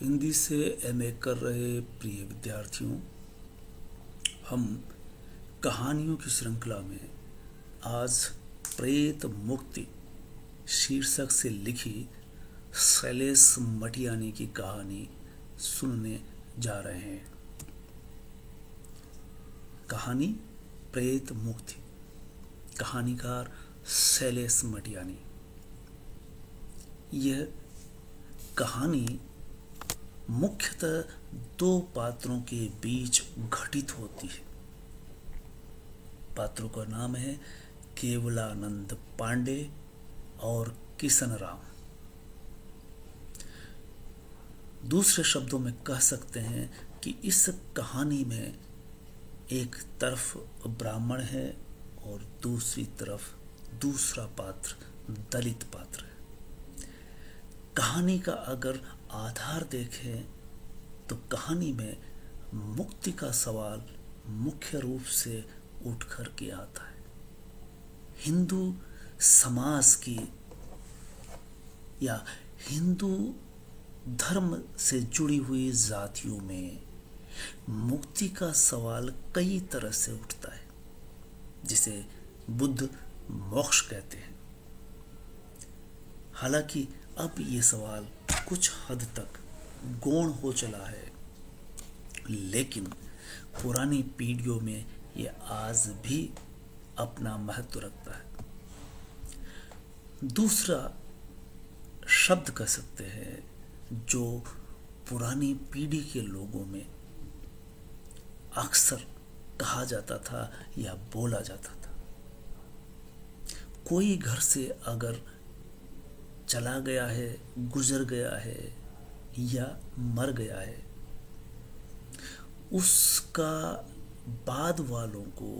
हिंदी से एमए कर रहे प्रिय विद्यार्थियों, हम कहानियों की श्रृंखला में आज प्रेत मुक्ति शीर्षक से लिखी शैलेश मटियानी की कहानी सुनने जा रहे हैं। कहानी प्रेत मुक्ति, कहानीकार शैलेश मटियानी। यह कहानी मुख्यतः दो पात्रों के बीच घटित होती है। पात्रों का नाम है केवलानंद पांडे और किशन राम। दूसरे शब्दों में कह सकते हैं कि इस कहानी में एक तरफ ब्राह्मण है और दूसरी तरफ दूसरा पात्र दलित पात्र है। कहानी का अगर आधार देखें तो कहानी में मुक्ति का सवाल मुख्य रूप से उठकर के आता है। हिंदू समाज की या हिंदू धर्म से जुड़ी हुई जातियों में मुक्ति का सवाल कई तरह से उठता है, जिसे बुद्ध मोक्ष कहते हैं। हालांकि अब ये सवाल कुछ हद तक गौण हो चला है, लेकिन पुरानी पीढ़ियों में ये आज भी अपना महत्व रखता है। दूसरा शब्द कह सकते हैं जो पुरानी पीढ़ी के लोगों में अक्सर कहा जाता था या बोला जाता था। कोई घर से अगर चला गया है, गुजर गया है या मर गया है, उसका बाद वालों को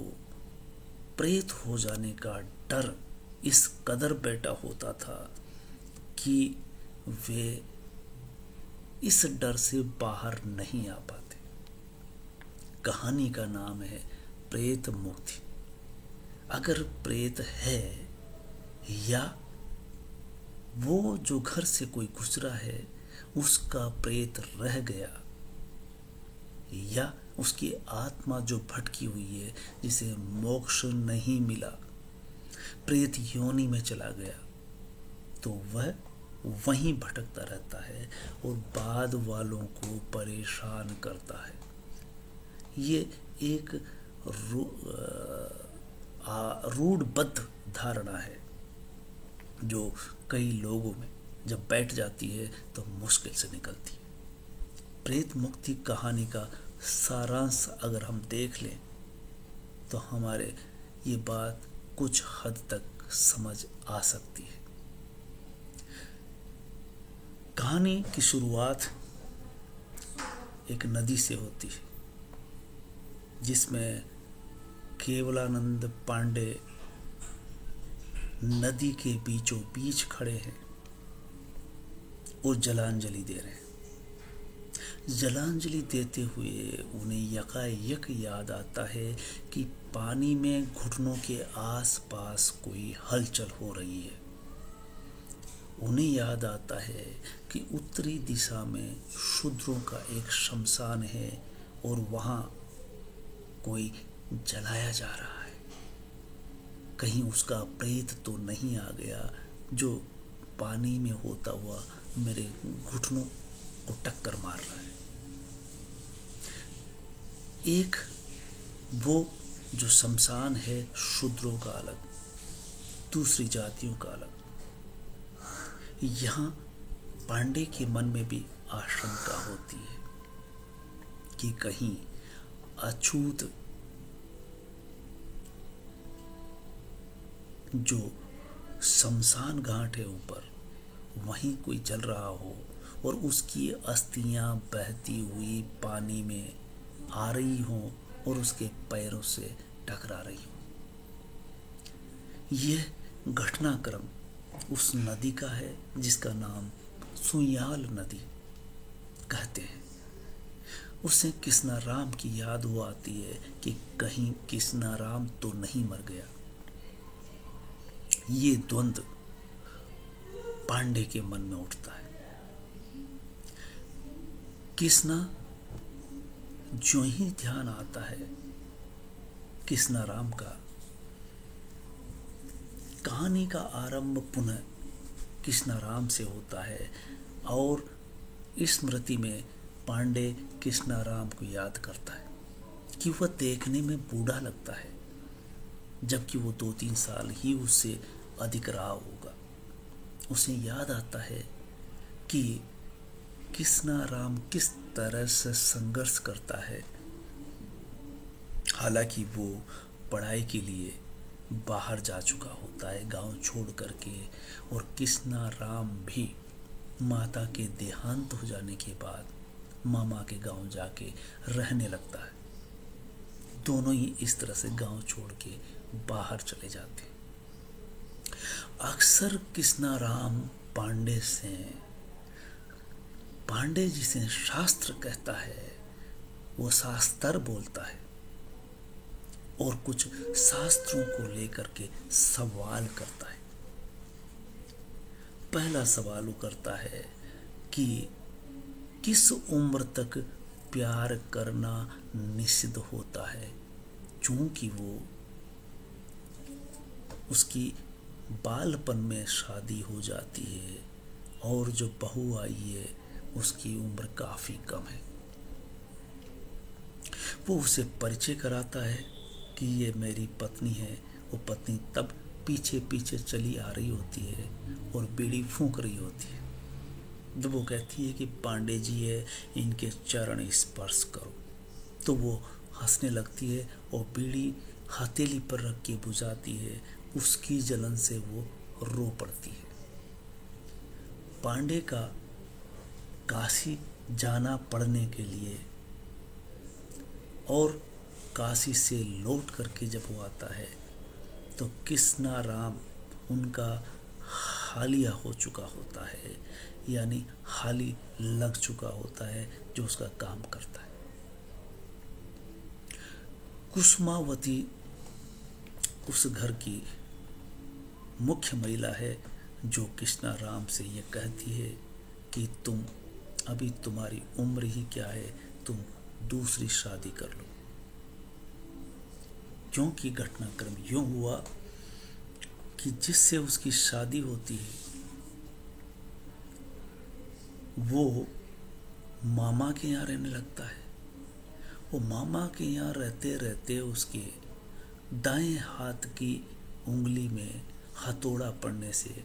प्रेत हो जाने का डर इस कदर बैठा होता था कि वे इस डर से बाहर नहीं आ पाते। कहानी का नाम है प्रेत मुक्ति। अगर प्रेत है या वो जो घर से कोई गुजरा है उसका प्रेत रह गया, या उसकी आत्मा जो भटकी हुई है, जिसे मोक्ष नहीं मिला, प्रेत योनि में चला गया, तो वह वहीं भटकता रहता है और बाद वालों को परेशान करता है। ये एक रूढ़बद्ध धारणा है जो कई लोगों में जब बैठ जाती है तो मुश्किल से निकलती है। प्रेत मुक्ति कहानी का सारांश अगर हम देख लें तो हमारे ये बात कुछ हद तक समझ आ सकती है। कहानी की शुरुआत एक नदी से होती है, जिसमें केवलानंद पांडे नदी के बीचों बीच खड़े हैं और जलांजलि दे रहे हैं। जलांजलि देते हुए उन्हें यकायक याद आता है कि पानी में घुटनों के आसपास कोई हलचल हो रही है। उन्हें याद आता है कि उत्तरी दिशा में शूद्रों का एक शमशान है और वहां कोई जलाया जा रहा है। कहीं उसका प्रेत तो नहीं आ गया जो पानी में होता हुआ मेरे घुटनों को टक्कर मार रहा है। एक वो जो शमशान है शूद्रों का अलग, दूसरी जातियों का अलग। यहाँ पांडे के मन में भी आशंका होती है कि कहीं अछूत जो शमशान घाट है ऊपर, वहीं कोई जल रहा हो और उसकी अस्थियां बहती हुई पानी में आ रही हों और उसके पैरों से टकरा रही हों। यह घटनाक्रम उस नदी का है जिसका नाम सुयाल नदी कहते हैं। उसे किसनाराम की याद वो आती है कि कहीं किसनाराम तो नहीं मर गया। ये द्वंद्व पांडे के मन में उठता है। कृष्णा जो ही ध्यान आता है कृष्णा राम का, कहानी का आरंभ पुनः कृष्णा राम से होता है और स्मृति में पांडे कृष्णा राम को याद करता है कि वह देखने में बूढ़ा लगता है, जबकि वो 2-3 साल ही उससे अधिक रहा होगा। उसे याद आता है कि कृष्णा राम किस तरह से संघर्ष करता है। हालांकि वो पढ़ाई के लिए बाहर जा चुका होता है गांव छोड़ करके, और कृष्णा राम भी माता के देहांत हो जाने के बाद मामा के गांव जाके रहने लगता है। दोनों ही इस तरह से गांव छोड़ के बाहर चले जाते हैं। अक्सर कृष्णा राम पांडे जिसे शास्त्र कहता है वो शास्त्र बोलता है और कुछ शास्त्रों को लेकर के सवाल करता है। पहला सवाल वो करता है कि किस उम्र तक प्यार करना निषिद्ध होता है, चूंकि वो उसकी बालपन में शादी हो जाती है और जो बहू आई है उसकी उम्र काफी कम है। वो उसे परिचय कराता है कि ये मेरी पत्नी है। वो पत्नी तब पीछे पीछे चली आ रही होती है और बीड़ी फूंक रही होती है। जब वो कहती है कि पांडे जी है, इनके चरण स्पर्श करो, तो वो हंसने लगती है और बीड़ी हथेली पर रख के बुझाती है। उसकी जलन से वो रो पड़ती है। पांडे का काशी जाना पड़ने के लिए और काशी से लौट करके जब वो आता है तो कृष्णा राम उनका हालिया हो चुका होता है, यानी हाली लग चुका होता है जो उसका काम करता है। कुसुमावती उस घर की मुख्य महिला है जो कृष्णा राम से ये कहती है कि अभी तुम्हारी उम्र ही क्या है, तुम दूसरी शादी कर लो। क्योंकि घटनाक्रम यूं हुआ कि जिससे उसकी शादी होती है वो मामा के यहाँ रहने लगता है। वो मामा के यहाँ रहते रहते उसके दाएं हाथ की उंगली में हथौड़ा पड़ने से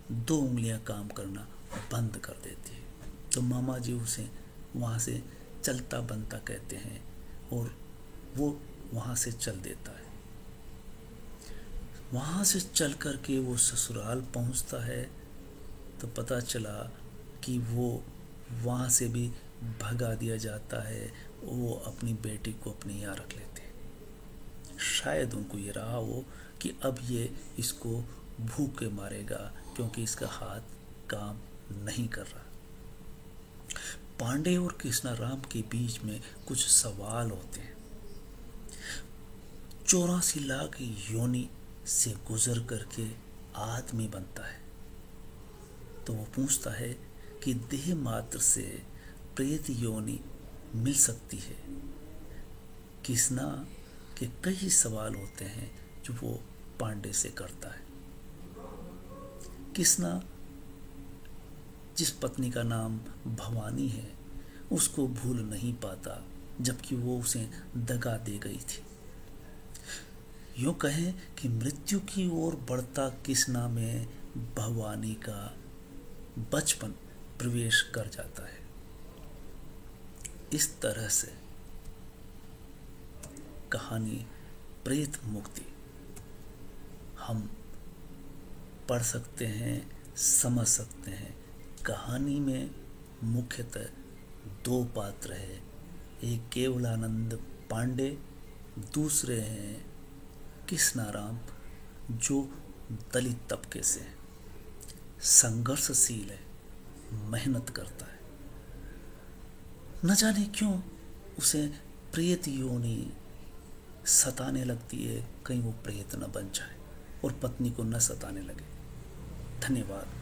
2 उंगलियां काम करना बंद कर देती है। तो मामा जी उसे वहाँ से चलता बनता कहते हैं और वो वहाँ से चल देता है। वहाँ से चल करके वो ससुराल पहुँचता है तो पता चला कि वो वहाँ से भी भगा दिया जाता है। वो अपनी बेटी को अपने यहाँ रख लेते हैं। शायद उनको ये रहा हो कि अब ये इसको भूख के मारेगा क्योंकि इसका हाथ काम नहीं कर रहा। पांडे और कृष्णा राम के बीच में कुछ सवाल होते हैं। 84 लाख योनि से गुजर करके आदमी बनता है तो वो पूछता है कि देह मात्र से प्रेत योनि मिल सकती है। कृष्णा के कई सवाल होते हैं जो वो पांडे से करता है। कृष्णा जिस पत्नी का नाम भवानी है उसको भूल नहीं पाता, जबकि वो उसे दगा दे गई थी। यूं कहें कि मृत्यु की ओर बढ़ता कृष्णा में भवानी का बचपन प्रवेश कर जाता है। इस तरह से कहानी प्रेत मुक्ति हम पढ़ सकते हैं, समझ सकते हैं। कहानी में मुख्यतः 2 पात्र हैं, एक केवलानंद पांडे, दूसरे हैं कृष्णा राम जो दलित तबके से है, संघर्षशील है, मेहनत करता है। न जाने क्यों उसे प्रेत योनि सताने लगती है, कहीं वो प्रेत न बन जाए और पत्नी को न सताने लगे। धन्यवाद।